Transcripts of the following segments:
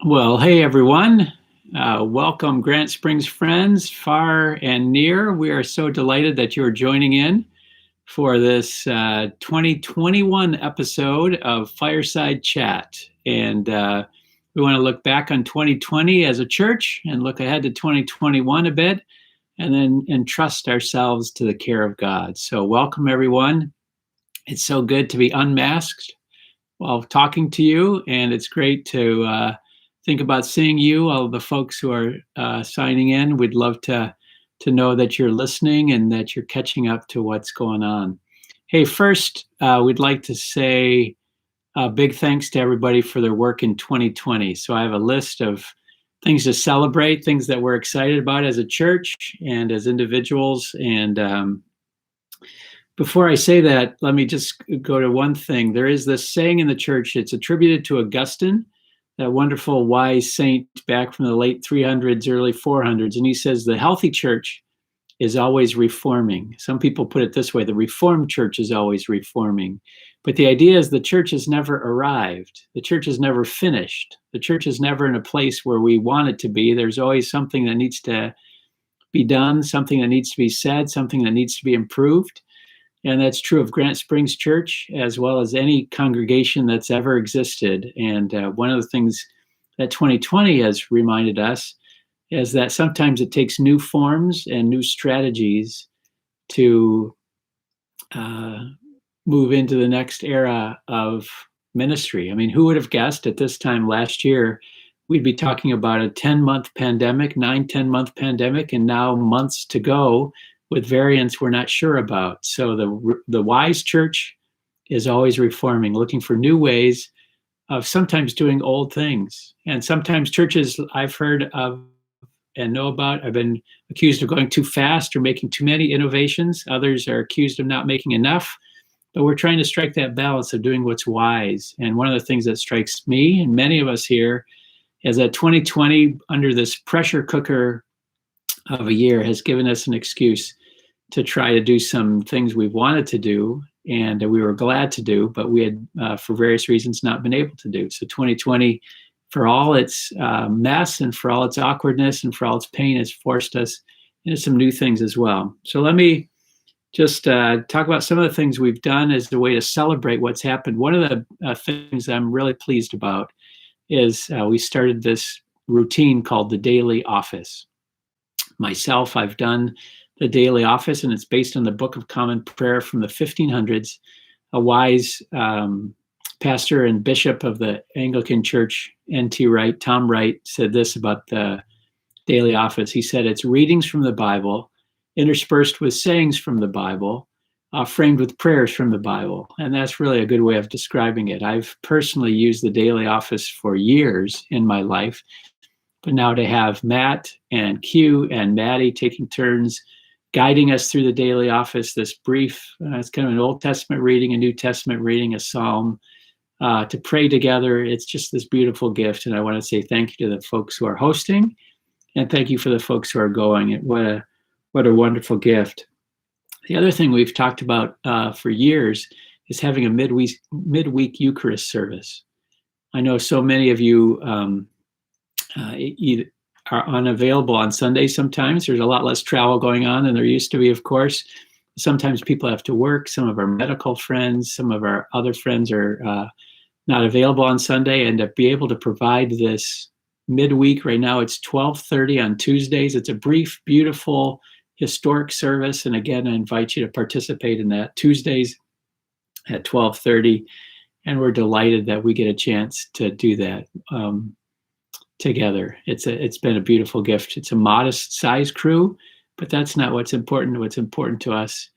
Well, hey everyone. Welcome, Grant Springs friends, far and near. We are so delighted that you're joining in for this 2021 episode of Fireside Chat. And we want to look back on 2020 as a church and look ahead to 2021 a bit, and then entrust ourselves to the care of God. So, welcome everyone. It's so good to be unmasked while talking to you, and it's great to think about seeing you, all the folks who are signing in. We'd love to know that you're listening and that you're catching up to what's going on. Hey, first, we'd like to say a big thanks to everybody for their work in 2020. So I have a list of things to celebrate, things that we're excited about as a church and as individuals. And before I say that, let me just go to one thing. There is this saying in the church, it's attributed to Augustine, that wonderful wise saint back from the late 300s, early 400s. And he says, the healthy church is always reforming. Some people put it this way, the reformed church is always reforming. But the idea is the church has never arrived. The church is never finished. The church is never in a place where we want it to be. There's always something that needs to be done, something that needs to be said, something that needs to be improved. And that's true of Grant Springs Church, as well as any congregation that's ever existed. And one of the things that 2020 has reminded us is that sometimes it takes new forms and new strategies to move into the next era of ministry. I mean, who would have guessed at this time last year, we'd be talking about a 10-month pandemic, 10-month pandemic, and now months to go with variants we're not sure about. So the wise church is always reforming, looking for new ways of sometimes doing old things. And sometimes churches I've heard of and know about have been accused of going too fast or making too many innovations. Others are accused of not making enough. But we're trying to strike that balance of doing what's wise. And one of the things that strikes me and many of us here is that 2020, under this pressure cooker of a year, has given us an excuse to try to do some things we wanted to do and we were glad to do, but we had, for various reasons, not been able to do. So 2020, for all its mess and for all its awkwardness and for all its pain, has forced us into some new things as well. So let me just talk about some of the things we've done as a way to celebrate what's happened. One of the things I'm really pleased about is we started this routine called the Daily Office. Myself, I've done the Daily Office, and it's based on the Book of Common Prayer from the 1500s. A wise pastor and bishop of the Anglican Church, N.T. Wright, Tom Wright, said this about the Daily Office. He said, it's readings from the Bible, interspersed with sayings from the Bible, framed with prayers from the Bible. And that's really a good way of describing it. I've personally used the Daily Office for years in my life, but now to have Matt and Q and Maddie taking turns guiding us through the Daily Office, this brief, it's kind of an Old Testament reading, a New Testament reading, a psalm, to pray together. It's just this beautiful gift. And I want to say thank you to the folks who are hosting, and thank you for the folks who are going. What a wonderful gift. The other thing we've talked about for years is having a midweek Eucharist service. I know so many of you are unavailable on Sundays sometimes. There's a lot less travel going on than there used to be, of course. Sometimes people have to work. Some of our medical friends, some of our other friends are not available on Sunday. And to be able to provide this midweek, right now it's 12:30 on Tuesdays. It's a brief, beautiful, historic service. And again, I invite you to participate in that Tuesdays at 12:30. And we're delighted that we get a chance to do that together. It's been a beautiful gift. It's a modest size crew, but that's not what's important. What's important to us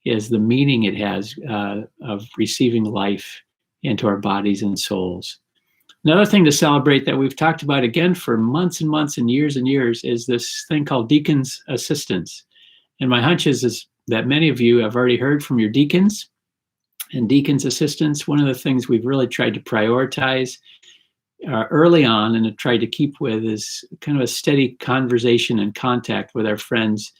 is the meaning it has of receiving life into our bodies and souls. Another thing to celebrate that we've talked about again for months and months and years is this thing called Deacons Assistance. And my hunch is that many of you have already heard from your deacons and Deacons Assistance. One of the things we've really tried to prioritize early on and have tried to keep with is kind of a steady conversation and contact with our friends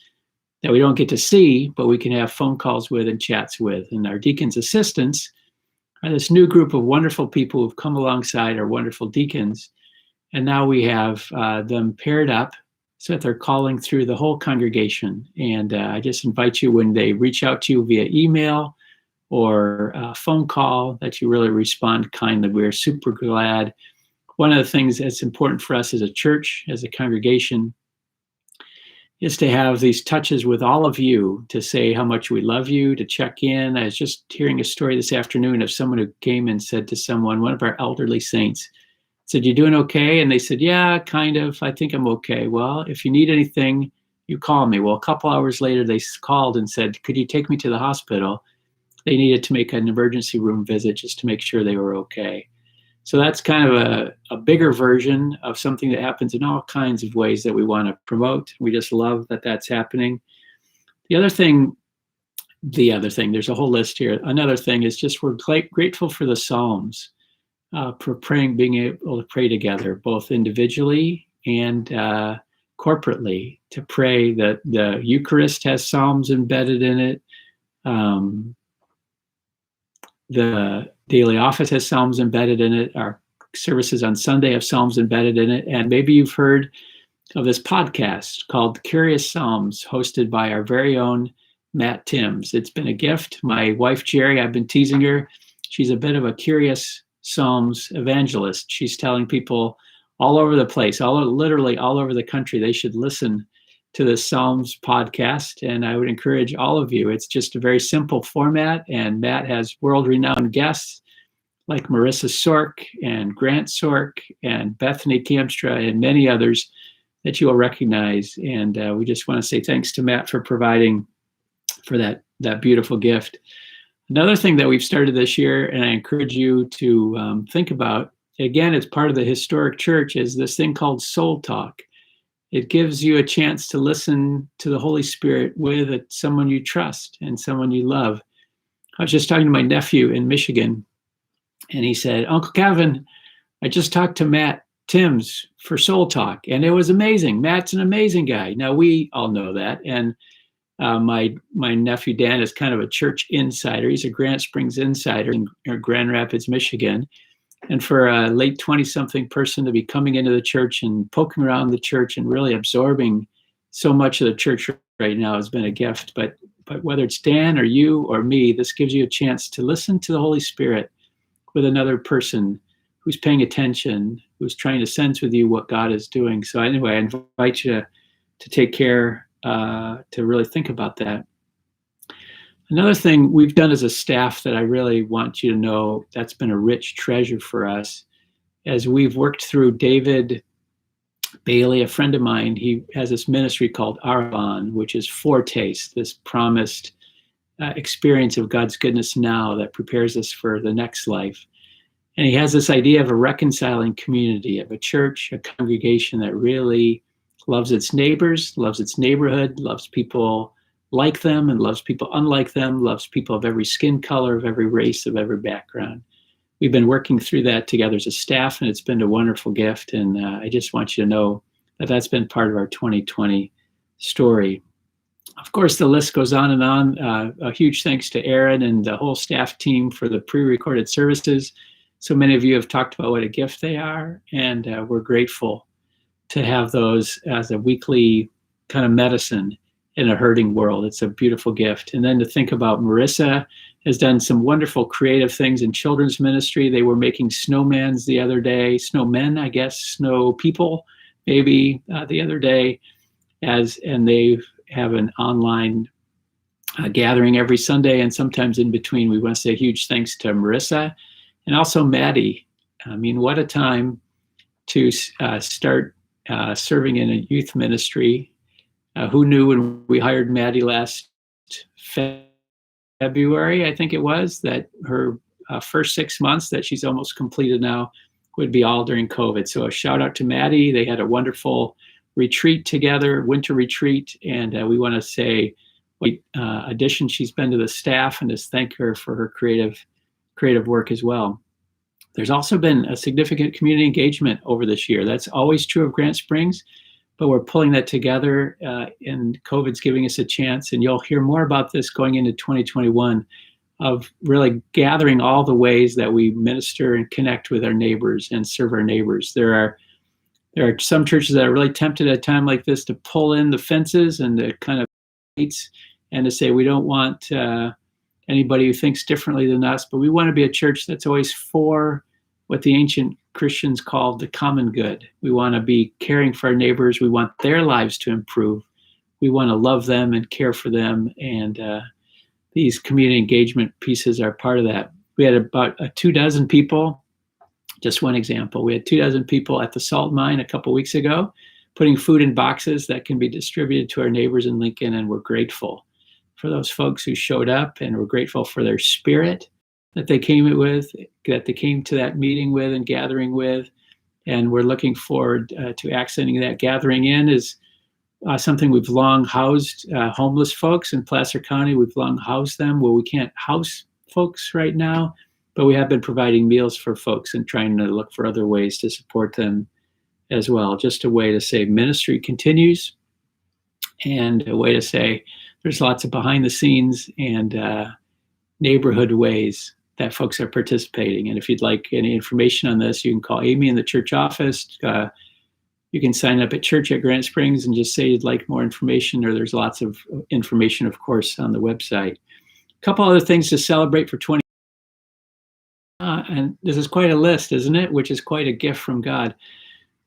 that we don't get to see, but we can have phone calls with and chats with. And our Deacons Assistants are this new group of wonderful people who've come alongside our wonderful deacons And now we have them paired up so that they're calling through the whole congregation. And I just invite you, when they reach out to you via email or phone call, that you really respond kindly. We're super glad. One of the things that's important for us as a church, as a congregation, is to have these touches with all of you, to say how much we love you, to check in. I was just hearing a story this afternoon of someone who came and said to someone, one of our elderly saints, said, "You doing okay?" And they said, "Yeah, kind of. I think I'm okay." "Well, if you need anything, you call me." Well, a couple hours later, they called and said, "Could you take me to the hospital?" They needed to make an emergency room visit just to make sure they were okay. So that's kind of a bigger version of something that happens in all kinds of ways that we want to promote. We just love that that's happening. The other thing, there's a whole list here. Another thing is just we're grateful for the Psalms, for praying, being able to pray together, both individually and corporately, to pray. That the Eucharist has Psalms embedded in it. The daily office has Psalms embedded in it. Our services on Sunday have Psalms embedded in it. And maybe you've heard of this podcast called Curious Psalms, hosted by our very own Matt Timms. It's been a gift. My wife, Jerry, I've been teasing her. She's a bit of a curious Psalms evangelist. She's telling people all over the place, literally all over the country, they should listen to the Psalms podcast, and I would encourage all of you. It's just a very simple format, and Matt has world-renowned guests like Marissa Sork and Grant Sork and Bethany Kamstra and many others that you will recognize. And we just want to say thanks to Matt for providing for that beautiful gift. Another thing that we've started this year, and I encourage you to think about, again, it's part of the historic church, is this thing called Soul Talk. It gives you a chance to listen to the Holy Spirit with someone you trust and someone you love. I was just talking to my nephew in Michigan, and he said, "Uncle Kevin, I just talked to Matt Timms for Soul Talk, and it was amazing. Matt's an amazing guy." Now, we all know that, and my nephew Dan is kind of a church insider. He's a Grant Springs insider in Grand Rapids, Michigan. And for a late 20-something person to be coming into the church and poking around the church and really absorbing so much of the church right now has been a gift. But whether it's Dan or you or me, this gives you a chance to listen to the Holy Spirit with another person who's paying attention, who's trying to sense with you what God is doing. So anyway, I invite you to take care, to really think about that. Another thing we've done as a staff that I really want you to know, that's been a rich treasure for us, as we've worked through David Bailey, a friend of mine. He has this ministry called Rev Han, which is foretaste, this promised experience of God's goodness now that prepares us for the next life. And he has this idea of a reconciling community, of a church, a congregation that really loves its neighbors, loves its neighborhood, loves people like them and loves people unlike them, loves people of every skin color, of every race, of every background. We've been working through that together as a staff, and it's been a wonderful gift. And I just want you to know that that's been part of our 2020 story. Of course, the list goes on and on. A huge thanks to Aaron and the whole staff team for the pre-recorded services. So many of you have talked about what a gift they are, and we're grateful to have those as a weekly kind of medicine in a hurting world. It's a beautiful gift. And then to think about Marissa has done some wonderful creative things in children's ministry. They were making snowmans the other day, snowmen, I guess, snow people, maybe the other day, and they have an online gathering every Sunday, and sometimes in between. We want to say a huge thanks to Marissa and also Maddie. I mean, what a time to start serving in a youth ministry. Who knew when we hired Maddie last February, I think it was, that her first 6 months that she's almost completed now would be all during COVID. So a shout out to Maddie. They had a wonderful retreat together, winter retreat, and we want to say what addition she's been to the staff, and just thank her for her creative work as well. There's also been a significant community engagement over this year. That's always true of Grant Springs, but we're pulling that together, and COVID's giving us a chance, and you'll hear more about this going into 2021, of really gathering all the ways that we minister and connect with our neighbors and serve our neighbors. There are There are some churches that are really tempted at a time like this to pull in the fences and to kind of and to say we don't want anybody who thinks differently than us, but we want to be a church that's always for what the ancient Christians called the common good. We want to be caring for our neighbors. We want their lives to improve. We want to love them and care for them, and these community engagement pieces are part of that. We had about 24 people, just one example. We had 24 people at the salt mine a couple weeks ago, putting food in boxes that can be distributed to our neighbors in Lincoln, and we're grateful for those folks who showed up, and we're grateful for their spirit that they came to that meeting with and gathering with, and we're looking forward to accenting that. Gathering in is something we've long housed homeless folks in Placer County. We've long housed them. Well, we can't house folks right now, but we have been providing meals for folks and trying to look for other ways to support them as well. Just a way to say ministry continues, and a way to say there's lots of behind the scenes and neighborhood ways that folks are participating. And if you'd like any information on this, you can call Amy in the church office. You can sign up at church at Grant Springs and just say you'd like more information, or there's lots of information, of course, on the website. A couple other things to celebrate for 20. And this is quite a list, isn't it? Which is quite a gift from God.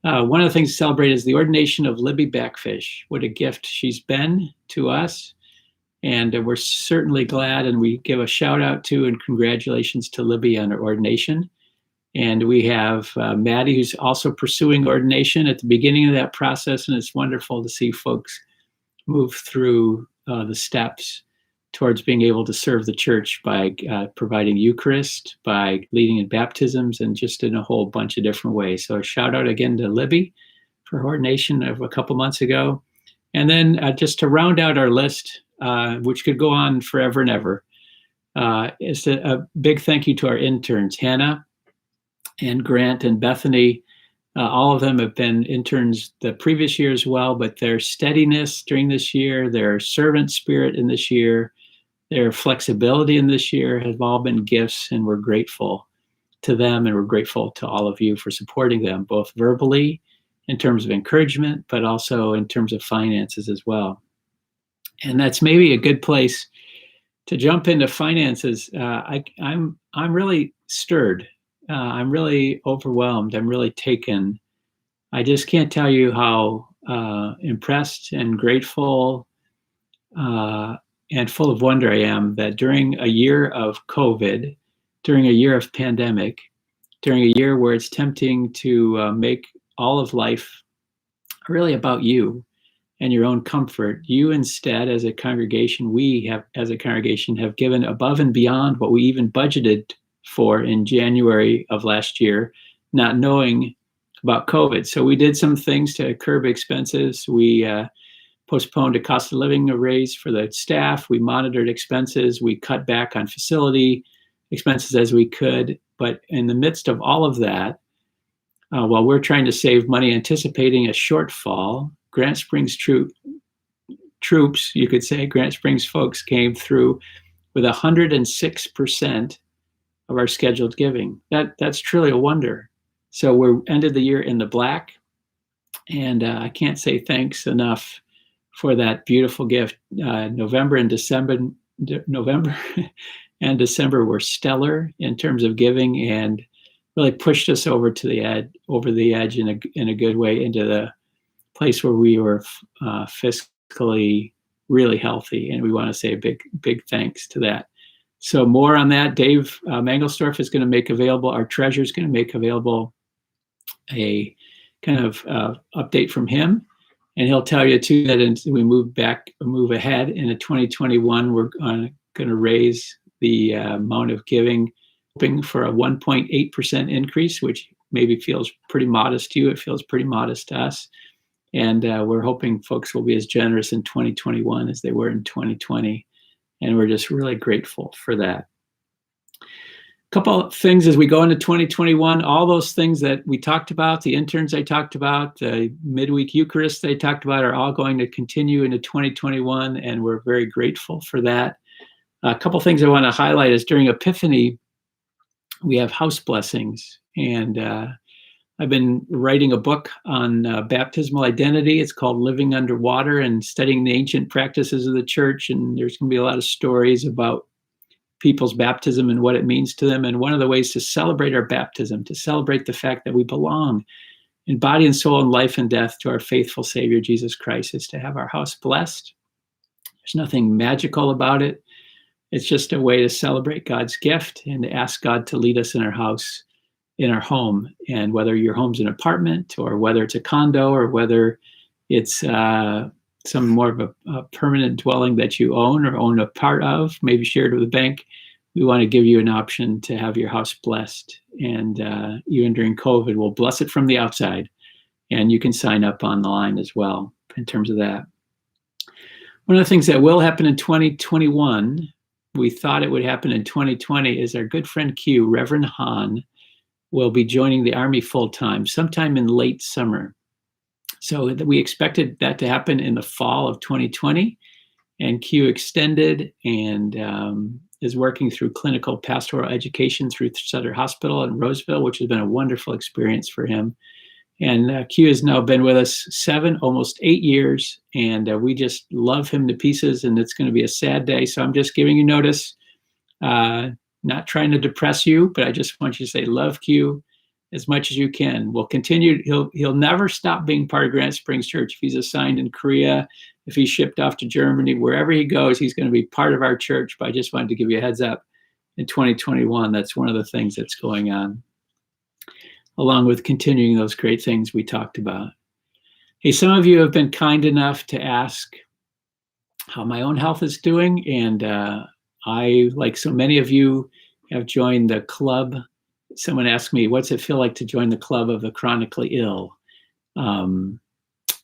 One of the things to celebrate is the ordination of Libby Backfish. What a gift she's been to us. And we're certainly glad, and we give a shout out to and congratulations to Libby on her ordination. And we have Maddie, who's also pursuing ordination at the beginning of that process. And it's wonderful to see folks move through the steps towards being able to serve the church by providing Eucharist, by leading in baptisms, and just in a whole bunch of different ways. So a shout out again to Libby for her ordination of a couple months ago. And then just to round out our list, which could go on forever and ever, is a big thank you to our interns, Hannah and Grant and Bethany. All of them have been interns the previous year as well, but their steadiness during this year, their servant spirit in this year, their flexibility in this year have all been gifts, and we're grateful to them, and we're grateful to all of you for supporting them, both verbally in terms of encouragement, but also in terms of finances as well. And that's maybe a good place to jump into finances. I'm really stirred. I'm really overwhelmed. I'm really taken. I just can't tell you how impressed and grateful and full of wonder I am that during a year of COVID, during a year of pandemic, during a year where it's tempting to make all of life really about you and your own comfort, you instead, as a congregation, have given above and beyond what we even budgeted for in January of last year, not knowing about COVID. So we did some things to curb expenses. We postponed a cost of living raise for the staff. We monitored expenses. We cut back on facility expenses as we could. But in the midst of all of that, while we're trying to save money, anticipating a shortfall, Grant Springs troops, you could say, Grant Springs folks came through with 106% of our scheduled giving. That's truly a wonder. So we ended the year in the black, and I can't say thanks enough for that beautiful gift. November and December and December were stellar in terms of giving, and really pushed us over the edge in a good way into the place where we were fiscally really healthy, and we want to say a big thanks to that. So more on that. Dave Mangelsdorf is going to make available, our treasurer is going to make available a kind of update from him, and he'll tell you too that as we move ahead into 2021, we're going to raise the amount of giving, hoping for a 1.8% increase, which maybe feels pretty modest to you. It feels pretty modest to us. And we're hoping folks will be as generous in 2021 as they were in 2020. And we're just really grateful for that. A couple of things as we go into 2021, all those things that we talked about, the interns I talked about, the Midweek Eucharist I talked about, are all going to continue into 2021, and we're very grateful for that. A couple things I want to highlight is during Epiphany, we have house blessings, and I've been writing a book on baptismal identity. It's called Living Underwater and Studying the Ancient Practices of the Church. And there's going to be a lot of stories about people's baptism and what it means to them. And one of the ways to celebrate our baptism, to celebrate the fact that we belong in body and soul and life and death to our faithful Savior, Jesus Christ, is to have our house blessed. There's nothing magical about it. It's just a way to celebrate God's gift and to ask God to lead us in our house, in our home. And whether your home's an apartment or whether it's a condo or whether it's some more of a permanent dwelling that you own or own a part of, maybe shared with a bank, we want to give you an option to have your house blessed. And even during COVID, we'll bless it from the outside. And you can sign up on the line as well in terms of that. One of the things that will happen in 2021, we thought it would happen in 2020, is our good friend Q, Rev Han, will be joining the Army full-time sometime in late summer. So we expected that to happen in the fall of 2020, and Q extended and is working through clinical pastoral education through Sutter Hospital in Roseville, which has been a wonderful experience for him. And Q has now been with us 7, almost 8 years, and we just love him to pieces, and it's going to be a sad day. So I'm just giving you notice, not trying to depress you, but I just want you to say, love Q as much as you can. We'll continue. He'll never stop being part of Granite Springs Church. If he's assigned in Korea, if he's shipped off to Germany, wherever he goes, he's going to be part of our church. But I just wanted to give you a heads up. In 2021, that's one of the things that's going on, along with continuing those great things we talked about. Hey, some of you have been kind enough to ask how my own health is doing. And I, like so many of you, have joined the club. Someone asked me, what's it feel like to join the club of the chronically ill? And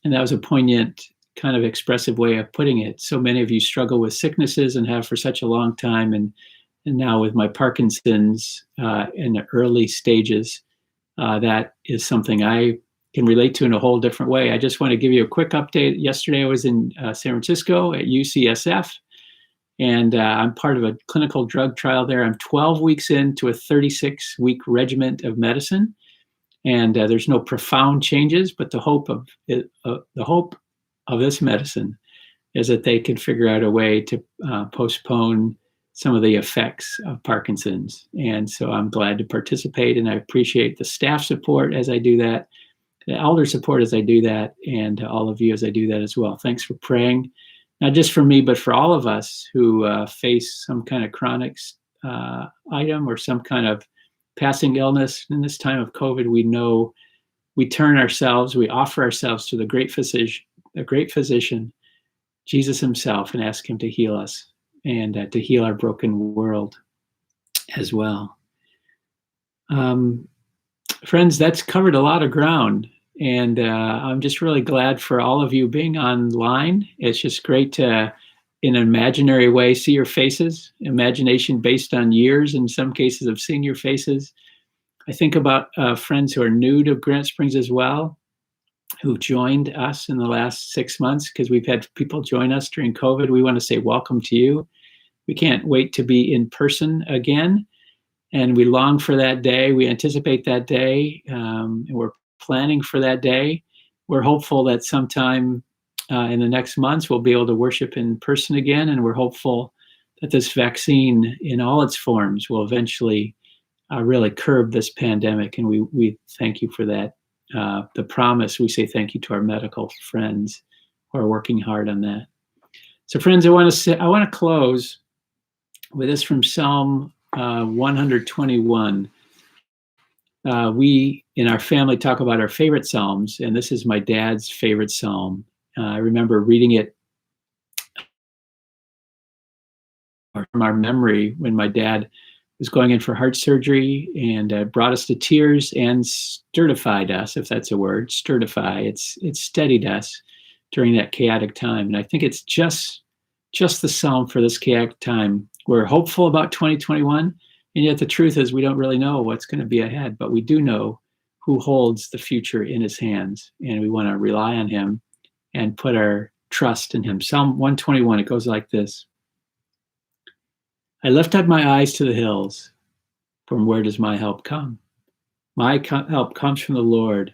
that was a poignant, kind of expressive way of putting it. So many of you struggle with sicknesses and have for such a long time. And now with my Parkinson's in the early stages, that is something I can relate to in a whole different way. I just want to give you a quick update. Yesterday, I was in San Francisco at UCSF, and I'm part of a clinical drug trial there. I'm 12 weeks into a 36-week regimen of medicine, and there's no profound changes, but the hope of this medicine is that they can figure out a way to postpone some of the effects of Parkinson's. And so I'm glad to participate, and I appreciate the staff support as I do that, the elder support as I do that, and all of you as I do that as well. Thanks for praying, not just for me, but for all of us who face some kind of chronic item or some kind of passing illness. In this time of COVID, we know we offer ourselves to the great physician, Jesus himself, and ask him to heal us and to heal our broken world as well. Friends, that's covered a lot of ground, and I'm just really glad for all of you being online. It's just great to, in an imaginary way, see your faces, imagination based on years, in some cases, of seeing your faces. I think about friends who are new to Granite Springs as well, who joined us in the last 6 months, because we've had people join us during COVID. We want to say welcome to you. We can't wait to be in person again, and we long for that day. We anticipate that day, and we're planning for that day. We're hopeful that sometime in the next months we'll be able to worship in person again, and we're hopeful that this vaccine in all its forms will eventually really curb this pandemic, and we thank you for that. The promise, we say thank you to our medical friends who are working hard on that. So friends, I want to close with this from Psalm 121. We in our family talk about our favorite psalms, and this is my dad's favorite psalm. I remember reading it from our memory when my dad was going in for heart surgery, and brought us to tears and sturified us, if that's a word, sturdify. It steadied us during that chaotic time. And I think it's just the psalm for this chaotic time. We're hopeful about 2021, and yet the truth is we don't really know what's going to be ahead, but we do know who holds the future in his hands, and we want to rely on him and put our trust in him. Psalm 121, it goes like this. I lift up my eyes to the hills. From where does my help come? My help comes from the Lord,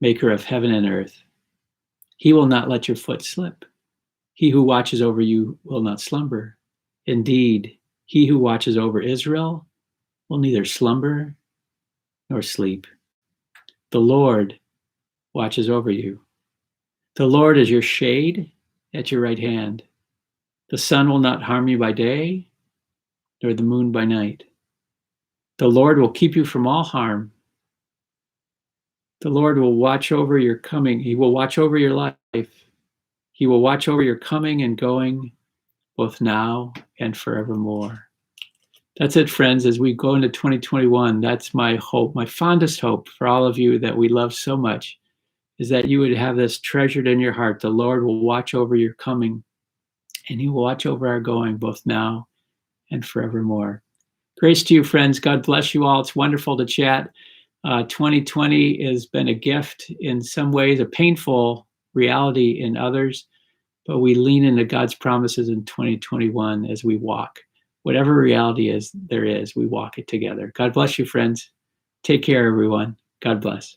maker of heaven and earth. He will not let your foot slip. He who watches over you will not slumber. Indeed, he who watches over Israel will neither slumber nor sleep. The Lord watches over you. The Lord is your shade at your right hand. The sun will not harm you by day, nor the moon by night. The Lord will keep you from all harm. The Lord will watch over your coming. He will watch over your life. He will watch over your coming and going, both now and forevermore. That's it, friends. As we go into 2021, that's my hope, my fondest hope for all of you that we love so much, is that you would have this treasured in your heart. The Lord will watch over your coming, and he will watch over our going, both now and forevermore. Grace to you, friends. God bless you all. It's wonderful to chat. 2020 has been a gift in some ways, a painful reality in others, but we lean into God's promises in 2021 as we walk. Whatever reality is, we walk it together. God bless you, friends. Take care, everyone. God bless.